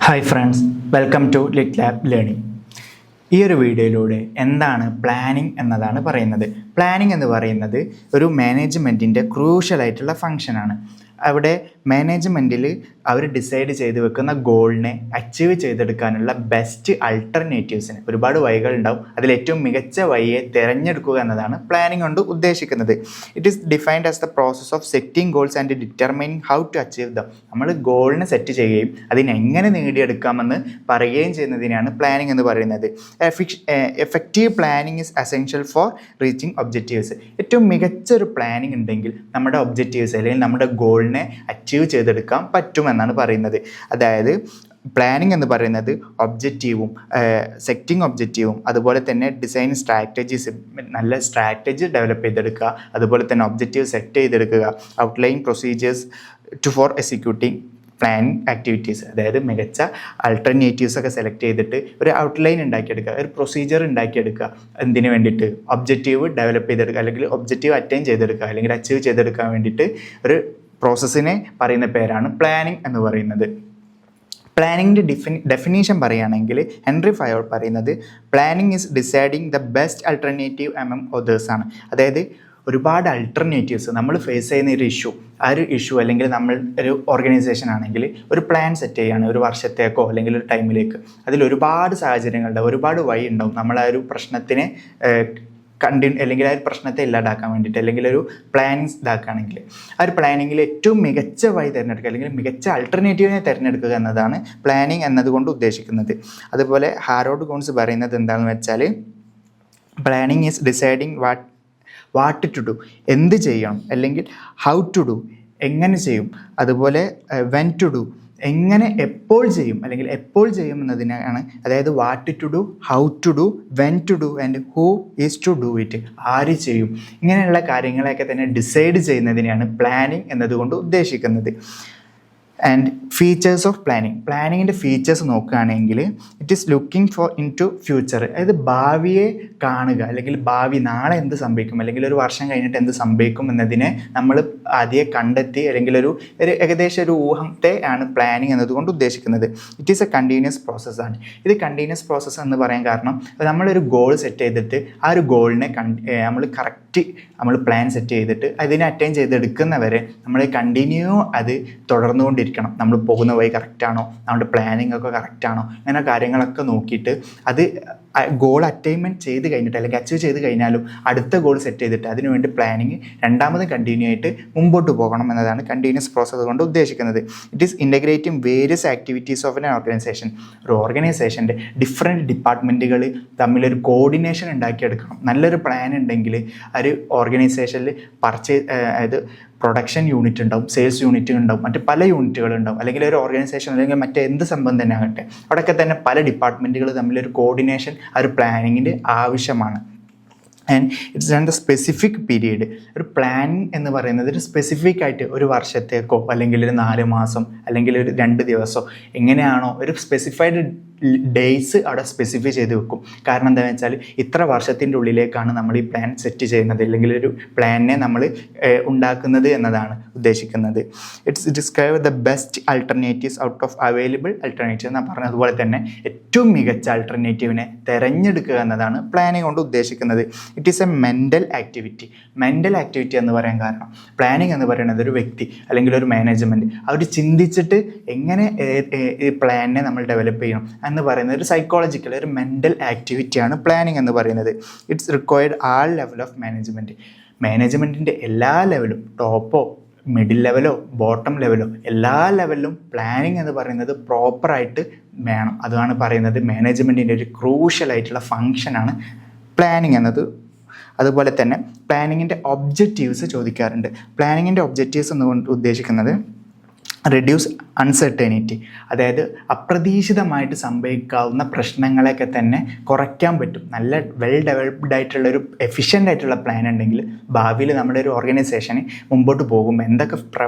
Hi friends, welcome to Lit Lab learning. ഈ ഒരു വീഡിയോയിലൂടെ എന്താണ് പ്ലാനിംഗ് എന്നതാണ് പറയുന്നത്. പ്ലാനിംഗ് എന്ന് പറയുന്നത് ഒരു മാനേജ്മെൻറ്റിൻ്റെ ക്രൂഷ്യലായിട്ടുള്ള ഫങ്ഷനാണ്. അവിടെ മാനേജ്മെൻറ്റിൽ അവർ ഡിസൈഡ് ചെയ്ത് വെക്കുന്ന ഗോളിനെ അച്ചീവ് ചെയ്തെടുക്കാനുള്ള ബെസ്റ്റ് അൾട്ടർനേറ്റീവ്സിന് ഒരുപാട് വഴികളുണ്ടാവും. അതിലേറ്റവും മികച്ച വഴിയെ തിരഞ്ഞെടുക്കുക എന്നതാണ് പ്ലാനിംഗ് കൊണ്ട് ഉദ്ദേശിക്കുന്നത്. It is defined as the process of setting goals and determining how to achieve them. നമ്മൾ ഗോളിനെ സെറ്റ് ചെയ്യുകയും അതിനെങ്ങനെ നേടിയെടുക്കാമെന്ന് പറയുകയും ചെയ്യുന്നതിനാണ് പ്ലാനിംഗ് എന്ന് പറയുന്നത്. Effective planning is essential for reaching objectives. ഏറ്റവും മികച്ച ഒരു പ്ലാനിംഗ് ഉണ്ടെങ്കിൽ നമ്മുടെ ഒബ്ജക്റ്റീവ്സ് അല്ലെങ്കിൽ നമ്മുടെ ഗോളിനെ അച്ചീവ് ചെയ്തെടുക്കാൻ പറ്റുമെന്നാണ് പറയുന്നത്. അതായത് പ്ലാനിംഗ് എന്ന് പറയുന്നത് ഒബ്ജക്റ്റീവും സെറ്റിംഗ് ഒബ്ജക്റ്റീവും അതുപോലെ തന്നെ ഡിസൈൻ സ്ട്രാറ്റജീസ്, നല്ല സ്ട്രാറ്റജി ഡെവലപ്പ് ചെയ്തെടുക്കുക, അതുപോലെ തന്നെ ഒബ്ജക്റ്റീവ് സെറ്റ് ചെയ്തെടുക്കുക, outline procedures four executing planning activities. അതായത് മികച്ച ആൾട്ടർനേറ്റീവ്സ് ഒക്കെ സെലക്ട് ചെയ്തിട്ട് ഒരു ഔട്ട്ലൈൻ ഉണ്ടാക്കിയെടുക്കുക, ഒരു പ്രൊസീജിയർ ഉണ്ടാക്കിയെടുക്കുക. എന്തിനു വേണ്ടിയിട്ട്? ഒബ്ജക്റ്റീവ് ഡെവലപ്പ് ചെയ്തെടുക്കുക, അല്ലെങ്കിൽ ഒബ്ജക്റ്റീവ് അറ്റൈൻ ചെയ്തെടുക്കുക, അല്ലെങ്കിൽ അച്ചീവ് ചെയ്തെടുക്കാൻ വേണ്ടിയിട്ട് ഒരു പ്രോസസ്സിനെ പറയുന്ന പേരാണ് പ്ലാനിംഗ് എന്ന് പറയുന്നത്. പ്ലാനിങ്ങിൻ്റെ ഡെഫിനീഷൻ പറയുകയാണെങ്കിൽ ഹെൻറി ഫയോൾ പറയുന്നത് planning is deciding the best alternative among others ആണ്. അതായത് ഒരുപാട് അൾട്ടർനേറ്റീവ്സ് നമ്മൾ ഫേസ് ചെയ്യുന്ന ഒരു ഇഷ്യൂ അല്ലെങ്കിൽ നമ്മൾ ഒരു ഓർഗനൈസേഷൻ ആണെങ്കിൽ ഒരു പ്ലാൻ സെറ്റ് ചെയ്യുകയാണ്, ഒരു വർഷത്തേക്കോ അല്ലെങ്കിൽ ഒരു ടൈമിലേക്ക്. അതിൽ ഒരുപാട് സാഹചര്യങ്ങളുണ്ടാവും, ഒരുപാട് വഴി ഉണ്ടാവും നമ്മൾ ആ ഒരു പ്രശ്നത്തിനെ അല്ലെങ്കിൽ ആ ഒരു പ്രശ്നത്തെ ഇല്ലാതാക്കാൻ വേണ്ടിയിട്ട്, അല്ലെങ്കിൽ ഒരു പ്ലാനിങ് ഇതാക്കുകയാണെങ്കിൽ ആ ഒരു പ്ലാനിങ്ങിൽ ഏറ്റവും മികച്ച വഴി തിരഞ്ഞെടുക്കുക അല്ലെങ്കിൽ മികച്ച അൾട്ടർനേറ്റീവിനെ തിരഞ്ഞെടുക്കുക എന്നതാണ് പ്ലാനിങ് എന്നതുകൊണ്ട് ഉദ്ദേശിക്കുന്നത്. അതുപോലെ ഹാരോൾഡ് ഗോൺസ് പറയുന്നത് എന്താണെന്ന് വെച്ചാൽ planning is deciding what to do, എന്ത് ചെയ്യണം, അല്ലെങ്കിൽ ഹൗ ടു ഡു, എങ്ങനെ ചെയ്യും, അതുപോലെ വെൻ ടു ഡു, എങ്ങനെ എപ്പോൾ ചെയ്യും അല്ലെങ്കിൽ എപ്പോൾ ചെയ്യും എന്നതിനാണ്. അതായത് what to do, how to do, when to do and who is to do it, ആര് ചെയ്യും, ഇങ്ങനെയുള്ള കാര്യങ്ങളെയൊക്കെ തന്നെ ഡിസൈഡ് ചെയ്യുന്നതിനെയാണ് പ്ലാനിങ് എന്നതുകൊണ്ട് ഉദ്ദേശിക്കുന്നത്. ആൻഡ് ഫീച്ചേഴ്സ് ഓഫ് പ്ലാനിങ്ങിൻ്റെ ഫീച്ചേഴ്സ് നോക്കുകയാണെങ്കിൽ it is looking for into future. അതായത് ഭാവിയെ കാണുക, അല്ലെങ്കിൽ ഭാവി നാളെ എന്ത് സംഭവിക്കും അല്ലെങ്കിൽ ഒരു വർഷം കഴിഞ്ഞിട്ട് എന്ത് സംഭവിക്കും എന്നതിനെ നമ്മൾ ആദ്യം കണ്ടെത്തി അല്ലെങ്കിൽ ഒരു ഏകദേശം ഒരു ഊഹത്തെ ആണ് പ്ലാനിങ് എന്നതുകൊണ്ട് ഉദ്ദേശിക്കുന്നത്. ഇറ്റ് ഈസ് എ കണ്ടിന്യൂസ് പ്രോസസ്സാണ്. ഇത് കണ്ടിന്യൂസ് പ്രോസസ്സ് എന്ന് പറയാൻ കാരണം നമ്മളൊരു ഗോൾ സെറ്റ് ചെയ്തിട്ട് ആ ഒരു ഗോളിനെ നമ്മൾ പ്ലാൻ സെറ്റ് ചെയ്തിട്ട് അതിനെ അറ്റൈൻ ചെയ്തെടുക്കുന്നവരെ നമ്മൾ കണ്ടിന്യൂ അത് തുടർന്നുകൊണ്ടിരിക്കണം. നമ്മൾ പോകുന്ന വഴി കറക്റ്റാണോ, നമ്മുടെ പ്ലാനിങ് ഒക്കെ കറക്റ്റാണോ, അങ്ങനെ കാര്യങ്ങളൊക്കെ നോക്കിയിട്ട് അത് ഗോൾ അറ്റൈൻമെൻറ്റ് ചെയ്ത് കഴിഞ്ഞിട്ട് അല്ലെങ്കിൽ അച്ചീവ് ചെയ്ത് കഴിഞ്ഞാലും അടുത്ത ഗോൾ സെറ്റ് ചെയ്തിട്ട് അതിനുവേണ്ടി പ്ലാനിങ് രണ്ടാമത് കണ്ടിന്യൂ ആയിട്ട് മുമ്പോട്ട് പോകണം എന്നതാണ് കണ്ടിന്യൂസ് പ്രോസസ്സ് കൊണ്ട് ഉദ്ദേശിക്കുന്നത്. It is integrating various activities of N organisation. ഒരു ഓർഗനൈസേഷൻ്റെ ഡിഫറെൻറ്റ് ഡിപ്പാർട്ട്മെൻറ്റുകൾ തമ്മിലൊരു കോർഡിനേഷൻ ഉണ്ടാക്കിയെടുക്കണം. നല്ലൊരു പ്ലാൻ ഉണ്ടെങ്കിൽ ഒരു ഓർഗനൈസേഷനിൽ അതായത് പ്രൊഡക്ഷൻ യൂണിറ്റ് ഉണ്ടാവും, സെയിൽസ് യൂണിറ്റ് ഉണ്ടാവും, മറ്റ് പല യൂണിറ്റുകളുണ്ടാവും, അല്ലെങ്കിൽ ഒരു ഓർഗനൈസേഷൻ അല്ലെങ്കിൽ മറ്റെന്ത് സംഭവം തന്നെ ആകട്ടെ, അവിടെയൊക്കെ തന്നെ പല ഡിപ്പാർട്ട്മെൻറ്റുകൾ തമ്മിലൊരു കോർഡിനേഷൻ ആ ഒരു പ്ലാനിങ്ങിൻ്റെ ആവശ്യമാണ്. And it's an the specific period. ഒരു പ്ലാനിങ് എന്ന് പറയുന്നത് ഒരു സ്പെസിഫിക് ആയിട്ട് ഒരു വർഷത്തേക്കോ അല്ലെങ്കിൽ ഒരു 4 മാസം അല്ലെങ്കിൽ ഒരു 2 ദിവസമോ എങ്ങനെയാണോ ഒരു സ്പെസിഫൈഡ് ഡേയ്സ് അവിടെ സ്പെസിഫൈ ചെയ്ത് വെക്കും. കാരണം എന്താണെന്ന് വെച്ചാൽ ഇത്ര വർഷത്തിൻ്റെ ഉള്ളിലേക്കാണ് നമ്മൾ ഈ പ്ലാൻ സെറ്റ് ചെയ്യുന്നത് അല്ലെങ്കിൽ ഒരു പ്ലാനിനെ നമ്മൾ ഉണ്ടാക്കുന്നത് എന്നതാണ് ഉദ്ദേശിക്കുന്നത്. It's describe the best alternatives out of available alternative എന്ന് പറഞ്ഞതുപോലെ തന്നെ ഏറ്റവും മികച്ച അൾട്ടർനേറ്റീവിനെ തിരഞ്ഞെടുക്കുക എന്നതാണ് പ്ലാനിങ് കൊണ്ട് ഉദ്ദേശിക്കുന്നത്. It is A mental activity. Mental activity എന്ന് പറയാൻ കാരണം പ്ലാനിങ് എന്ന് പറയുന്നത് ഒരു വ്യക്തി അല്ലെങ്കിൽ ഒരു മാനേജ്മെൻറ്റ് അവർ ചിന്തിച്ചിട്ട് എങ്ങനെ ഈ പ്ലാനിനെ നമ്മൾ ഡെവലപ്പ് ചെയ്യണം എന്ന് പറയുന്നത് ഒരു സൈക്കോളജിക്കൽ ഒരു മെൻ്റൽ ആക്ടിവിറ്റിയാണ് പ്ലാനിങ് എന്ന് പറയുന്നത്. It's required all level of മാനേജ്മെൻറ്റിൻ്റെ എല്ലാ ലെവലും, ടോപ്പോ മിഡിൽ ലെവലോ ബോട്ടം ലെവലോ എല്ലാ ലെവലിലും പ്ലാനിങ് എന്ന് പറയുന്നത് പ്രോപ്പറായിട്ട് വേണം. അതാണ് പറയുന്നത് മാനേജ്മെൻറ്റിൻ്റെ ഒരു ക്രൂഷ്യലായിട്ടുള്ള ഫങ്ഷനാണ് പ്ലാനിങ് എന്നത്. അതുപോലെ തന്നെ പ്ലാനിങ്ങിൻ്റെ ഒബ്ജക്റ്റീവ്സ് ചോദിക്കാറുണ്ട്. പ്ലാനിങ്ങിൻ്റെ ഒബ്ജക്റ്റീവ്സ് എന്നുകൊണ്ട് ഉദ്ദേശിക്കുന്നത് റെഡ്യൂസ് അൺസർട്ടനിറ്റി. അതായത് അപ്രതീക്ഷിതമായിട്ട് സംഭവിക്കാവുന്ന പ്രശ്നങ്ങളെയൊക്കെ തന്നെ കുറയ്ക്കാൻ പറ്റും. നല്ല വെൽ ഡെവലപ്ഡ് ആയിട്ടുള്ളൊരു എഫിഷ്യൻ്റ് ആയിട്ടുള്ള പ്ലാൻ ഉണ്ടെങ്കിൽ ഭാവിയിൽ നമ്മുടെ ഒരു ഓർഗനൈസേഷന് മുമ്പോട്ട് പോകുമ്പോൾ എന്തൊക്കെ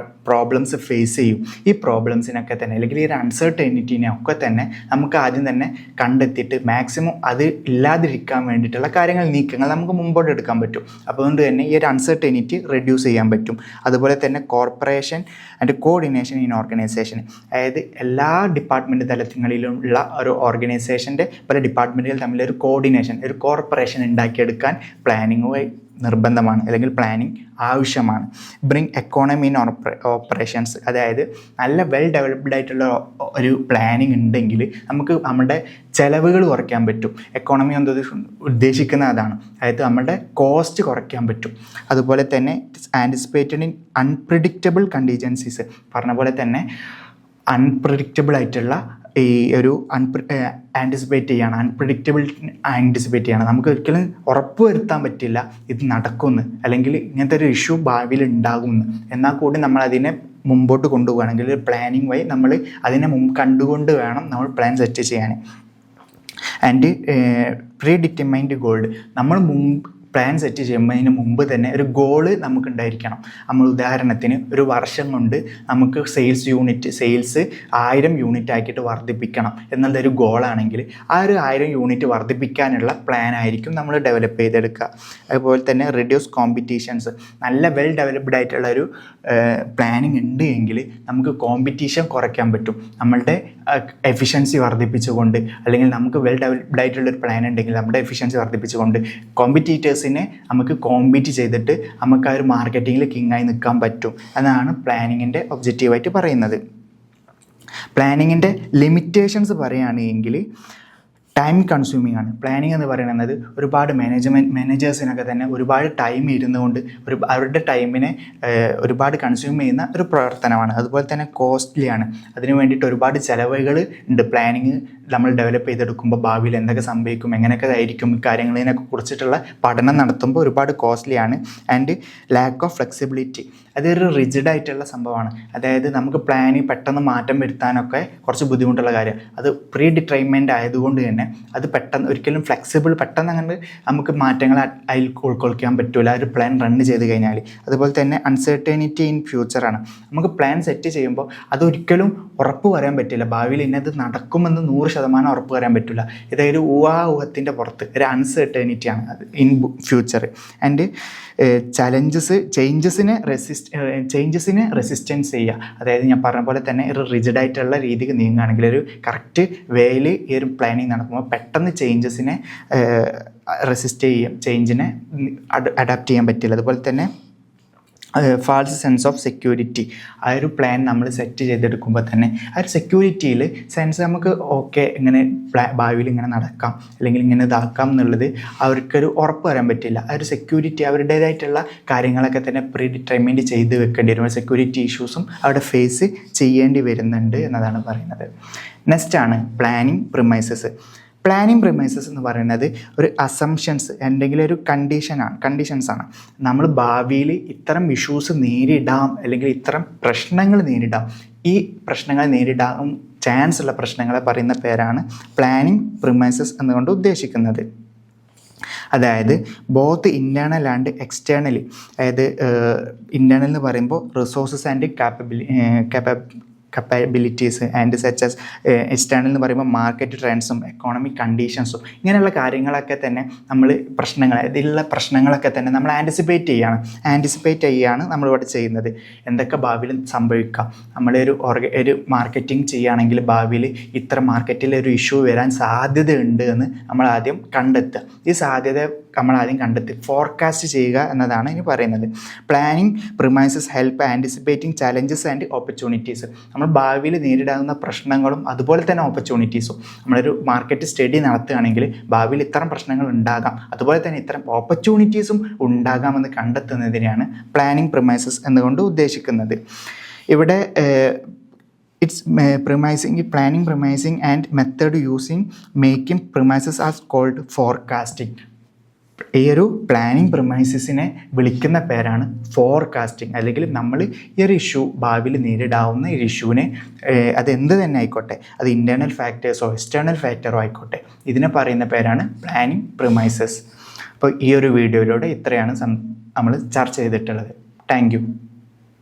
പ്രോബ്ലംസ് ഫേസ് ചെയ്യും, ഈ പ്രോബ്ലംസിനൊക്കെ തന്നെ അല്ലെങ്കിൽ ഈ ഒരു അൺസർട്ടനിറ്റിനെ ഒക്കെ തന്നെ നമുക്ക് ആദ്യം തന്നെ കണ്ടെത്തിയിട്ട് മാക്സിമം അത് ഇല്ലാതിരിക്കാൻ വേണ്ടിയിട്ടുള്ള നീക്കങ്ങൾ നമുക്ക് മുമ്പോട്ട് എടുക്കാൻ പറ്റും. അതുകൊണ്ട് തന്നെ ഈ ഒരു അൺസർട്ടനിറ്റി റെഡ്യൂസ് ചെയ്യാൻ പറ്റും. അതുപോലെ തന്നെ corporation and coordination in organisation. അതായത് എല്ലാ ഡിപ്പാർട്ട്മെൻറ്റ് തലങ്ങളിലും ഉള്ള ഒരു ഓർഗനൈസേഷൻ്റെ പല ഡിപ്പാർട്ട്മെൻറ്റുകൾ തമ്മിലൊരു കോർഡിനേഷൻ, ഒരു കോർപ്പറേഷൻ ഉണ്ടാക്കിയെടുക്കാൻ പ്ലാനിങ്ങുമായി നിർബന്ധമാണ്, അല്ലെങ്കിൽ പ്ലാനിങ് ആവശ്യമാണ്. ബ്രിങ് എക്കോണമി ഇൻ ഓപ്പറേഷൻസ്, അതായത് നല്ല വെൽ ഡെവലപ്ഡ് ആയിട്ടുള്ള ഒരു പ്ലാനിങ് ഉണ്ടെങ്കിൽ നമുക്ക് നമ്മുടെ ചിലവുകൾ കുറയ്ക്കാൻ പറ്റും. എക്കോണമി എന്നത് ഉദ്ദേശിക്കുന്ന അതാണ്, അതായത് നമ്മുടെ കോസ്റ്റ് കുറയ്ക്കാൻ പറ്റും. അതുപോലെ തന്നെ ആൻറ്റിസിപ്പേറ്റഡ് ഇൻ അൺപ്രിഡിക്റ്റബിൾ കണ്ടീജൻസീസ്, പറഞ്ഞ പോലെ തന്നെ അൺപ്രിഡിക്റ്റബിൾ ആയിട്ടുള്ള ഈ ഒരു ആൻറ്റിസിപ്പേറ്റ് ചെയ്യാണ്, ആൻറ്റിസിപ്പേറ്റ് ചെയ്യണം. നമുക്ക് ഒരിക്കലും ഉറപ്പ് വരുത്താൻ പറ്റില്ല ഇത് നടക്കുമെന്ന്, അല്ലെങ്കിൽ ഇങ്ങനത്തെ ഒരു ഇഷ്യൂ ഭാവിയിൽ ഉണ്ടാകുമെന്ന്. എന്നാൽ കൂടി നമ്മൾ അതിനെ മുമ്പോട്ട് കൊണ്ടുപോവുകയാണെങ്കിൽ ഒരു പ്ലാനിങ് വഴി നമ്മൾ അതിനെ കണ്ടുകൊണ്ട് വേണം നമ്മൾ പ്ലാൻ സെറ്റ് ചെയ്യാൻ. ആൻഡ് പ്രീ ഡിറ്റർമൈൻഡ് ഗോൾ, നമ്മൾ പ്ലാൻ സെറ്റ് ചെയ്യുന്നതിന് മുമ്പ് തന്നെ ഒരു ഗോള് നമുക്കുണ്ടായിരിക്കണം. നമ്മൾ ഉദാഹരണത്തിന് ഒരു വർഷം കൊണ്ട് നമുക്ക് സെയിൽസ് 1000 യൂണിറ്റ് ആക്കിയിട്ട് വർദ്ധിപ്പിക്കണം എന്നുള്ളൊരു ഗോളാണെങ്കിൽ ആ ഒരു 1000 യൂണിറ്റ് വർദ്ധിപ്പിക്കാനുള്ള പ്ലാൻ ആയിരിക്കും നമ്മൾ ഡെവലപ്പ് ചെയ്തെടുക്കുക. അതുപോലെ തന്നെ റിഡ്യൂസ് കോമ്പറ്റീഷൻസ്, നല്ല വെൽ ഡെവലപ്ഡ് ആയിട്ടുള്ള ഒരു പ്ലാനിങ് ഉണ്ട് എങ്കിൽ നമുക്ക് കോമ്പറ്റീഷൻ കുറയ്ക്കാൻ പറ്റും. നമ്മളുടെ എഫിഷ്യൻസി വർദ്ധിപ്പിച്ചുകൊണ്ട്, അല്ലെങ്കിൽ നമുക്ക് വെൽ ഡെവലപ്ഡ് ആയിട്ടുള്ളൊരു പ്ലാൻ ഉണ്ടെങ്കിൽ നമ്മുടെ എഫിഷ്യൻസി വർദ്ധിപ്പിച്ചുകൊണ്ട് കോമ്പറ്റീറ്റേഴ്സിനെ നമുക്ക് കോമ്പീറ്റ് ചെയ്തിട്ട് നമുക്ക് ആ ഒരു മാർക്കറ്റിങ്ങിൽ കിങ്ങായി നിൽക്കാൻ പറ്റും എന്നാണ് പ്ലാനിങ്ങിൻ്റെ ഒബ്ജക്റ്റീവായിട്ട് പറയുന്നത്. പ്ലാനിങ്ങിൻ്റെ ലിമിറ്റേഷൻസ് പറയുകയാണെങ്കിൽ ടൈം കൺസ്യൂമിങ് ആണ്. പ്ലാനിങ് എന്ന് പറയുന്നത് ഒരുപാട് മാനേജേഴ്സിനൊക്കെ തന്നെ ഒരുപാട് ടൈം ഇരുന്നുകൊണ്ട് അവരുടെ ടൈമിനെ ഒരുപാട് കൺസ്യൂം ചെയ്യുന്ന ഒരു പ്രവർത്തനമാണ്. അതുപോലെ തന്നെ കോസ്റ്റ്ലി ആണ്. അതിന് വേണ്ടിയിട്ട് ഒരുപാട് ചിലവുകൾ ഉണ്ട്. പ്ലാനിങ് നമ്മൾ ഡെവലപ്പ് ചെയ്തെടുക്കുമ്പോൾ ഭാവിയിൽ എന്തൊക്കെ സംഭവിക്കും, എങ്ങനെയൊക്കെ ആയിരിക്കും കാര്യങ്ങളിനൊക്കെ കുറിച്ചിട്ടുള്ള പഠനം നടത്തുമ്പോൾ ഒരുപാട് കോസ്റ്റ്ലി ആണ്. ആൻഡ് ലാക്ക് ഓഫ് ഫ്ലെക്സിബിലിറ്റി, അതൊരു റിജിഡായിട്ടുള്ള സംഭവമാണ്. അതായത് നമുക്ക് പ്ലാനിങ് പെട്ടെന്ന് മാറ്റം വരുത്താനൊക്കെ കുറച്ച് ബുദ്ധിമുട്ടുള്ള കാര്യം. അത് പ്രീ ഡിറ്റർമൈൻഡ് ആയതുകൊണ്ട് തന്നെ അത് പെട്ടെന്ന് ഒരിക്കലും പെട്ടെന്ന് അങ്ങനെ നമുക്ക് മാറ്റങ്ങൾ അതിൽ ഉൾക്കൊള്ളിക്കാൻ പറ്റില്ല ഒരു പ്ലാൻ റൺ ചെയ്ത് കഴിഞ്ഞാൽ. അതുപോലെ തന്നെ അൺസർട്ടനിറ്റി ഇൻ ഫ്യൂച്ചറാണ്. നമുക്ക് പ്ലാൻ സെറ്റ് ചെയ്യുമ്പോൾ അതൊരിക്കലും ഉറപ്പ് പറയാൻ പറ്റില്ല. ഭാവിയിൽ ഇന്നത് നടക്കുമെന്ന് 100% ഉറപ്പ് പറയാൻ പറ്റില്ല. ഇതൊരു ഊഹാത്തിൻ്റെ പുറത്ത് ഒരു അൺസർട്ടനിറ്റിയാണ് അത് ഇൻ ഫ്യൂച്ചർ. ആൻഡ് ചേഞ്ചസിനെ റെസിസ്റ്റൻസ് ചെയ്യുക. അതായത് ഞാൻ പറഞ്ഞ പോലെ തന്നെ ഒരു റിജിഡായിട്ടുള്ള രീതിക്ക് നീങ്ങുകയാണെങ്കിൽ ഒരു കറക്റ്റ് വേയിൽ ഈ ഒരു പ്ലാനിങ് നടക്കുമ്പോൾ പെട്ടെന്ന് ചേഞ്ചസിനെ റെസിസ്റ്റ് ചെയ്യും, ചേഞ്ചിനെ അഡാപ്റ്റ് ചെയ്യാൻ പറ്റില്ല. അതുപോലെ തന്നെ ഫാൾസ് സെൻസ് ഓഫ് സെക്യൂരിറ്റി, ആ ഒരു പ്ലാൻ നമ്മൾ സെറ്റ് ചെയ്തെടുക്കുമ്പോൾ തന്നെ ആ ഒരു സെക്യൂരിറ്റിയിൽ സെൻസ് നമുക്ക് ഓക്കെ ഇങ്ങനെ ഭാവിയിൽ ഇങ്ങനെ നടക്കാം അല്ലെങ്കിൽ ഇങ്ങനെ ഇതാക്കാം എന്നുള്ളത് അവർക്കൊരു ഉറപ്പ് വരാൻ പറ്റില്ല. ആ ഒരു സെക്യൂരിറ്റി അവരുടേതായിട്ടുള്ള കാര്യങ്ങളൊക്കെ തന്നെ പ്രീ ഡിറ്റർമൈൻഡ് ചെയ്ത് വെക്കേണ്ടി വരും. സെക്യൂരിറ്റി ഇഷ്യൂസും അവിടെ ഫേസ് ചെയ്യേണ്ടി വരുന്നുണ്ട് എന്നതാണ് പറയുന്നത്. നെക്സ്റ്റ് ആണ് പ്ലാനിങ് പ്രിമൈസസ്. പ്ലാനിങ് പ്രിമൈസസ് എന്ന് പറയുന്നത് ഒരു അസംഷൻസ്, എന്തെങ്കിലും ഒരു കണ്ടീഷൻസാണ്. നമ്മൾ ഭാവിയിൽ ഇത്തരം ഇഷ്യൂസ് നേരിടാം, അല്ലെങ്കിൽ ഇത്തരം പ്രശ്നങ്ങൾ നേരിടാം, ഈ പ്രശ്നങ്ങൾ നേരിടാൻ ചാൻസ് ഉള്ള പ്രശ്നങ്ങളെ പറയുന്ന പേരാണ് പ്ലാനിങ് പ്രിമൈസസ് എന്നുകൊണ്ട് ഉദ്ദേശിക്കുന്നത്. അതായത് ബോത്ത് ഇൻറ്റേർണൽ ആൻഡ് എക്സ്റ്റേർണലി, അതായത് ഇൻറ്റേർണൽ എന്ന് പറയുമ്പോൾ resources and capabilities and such as external എന്ന് പറയുമ്പോൾ മാർക്കറ്റ് ട്രെൻഡ്സും എക്കോണമിക് കണ്ടീഷൻസും ഇങ്ങനെയുള്ള കാര്യങ്ങളൊക്കെ തന്നെ നമ്മൾ ഇതിലുള്ള പ്രശ്നങ്ങളൊക്കെ തന്നെ നമ്മൾ ആൻറ്റിസിപ്പേറ്റ് ചെയ്യുകയാണ് നമ്മളിവിടെ ചെയ്യുന്നത്. എന്തൊക്കെ ഭാവിയിൽ സംഭവിക്കാം, ഒരു മാർക്കറ്റിംഗ് ചെയ്യുകയാണെങ്കിൽ ഭാവിയിൽ ഇത്ര മാർക്കറ്റിൽ ഒരു ഇഷ്യൂ വരാൻ സാധ്യതയുണ്ട് എന്ന് നമ്മൾ ആദ്യം കണ്ടെത്തുക. ഈ സാധ്യത നമ്മൾ ആദ്യം കണ്ടെത്തി ഫോർകാസ്റ്റ് ചെയ്യുക എന്നതാണ് ഇനി പറയുന്നത്. Planning premises help anticipating challenges and opportunities. നമ്മൾ ഭാവിയിൽ നേരിടാവുന്ന പ്രശ്നങ്ങളും അതുപോലെ തന്നെ ഓപ്പർച്യൂണിറ്റീസും, നമ്മളൊരു മാർക്കറ്റ് സ്റ്റഡി നടത്തുകയാണെങ്കിൽ ഭാവിയിൽ ഇത്തരം പ്രശ്നങ്ങൾ ഉണ്ടാകാം, അതുപോലെ തന്നെ ഇത്തരം ഓപ്പർച്യൂണിറ്റീസും ഉണ്ടാകാമെന്ന് കണ്ടെത്തുന്നതിനെയാണ് പ്ലാനിങ് പ്രിമൈസസ് എന്നുകൊണ്ട് ഉദ്ദേശിക്കുന്നത്. ഇവിടെ planning, premising and method using making premises are called forecasting. ഈ ഒരു പ്ലാനിങ് പ്രിമൈസസിനെ വിളിക്കുന്ന പേരാണ് ഫോർകാസ്റ്റിംഗ്. അല്ലെങ്കിൽ നമ്മൾ ഈ ഒരു ഇഷ്യൂ ഭാവിയിൽ നേരിടാവുന്ന ഈ ഇഷ്യൂവിനെ അതെന്ത് തന്നെ ആയിക്കോട്ടെ, അത് ഇൻറ്റേർണൽ ഫാക്ടേഴ്സോ എക്സ്റ്റേർണൽ ഫാക്ടറോ ആയിക്കോട്ടെ, ഇതിനെ പറയുന്ന പേരാണ് പ്ലാനിങ് പ്രിമൈസസ്. അപ്പോൾ ഈ ഒരു വീഡിയോയിലൂടെ ഇത്രയാണ് നമ്മൾ ചർച്ച ചെയ്തിട്ടുള്ളത്. Thank you.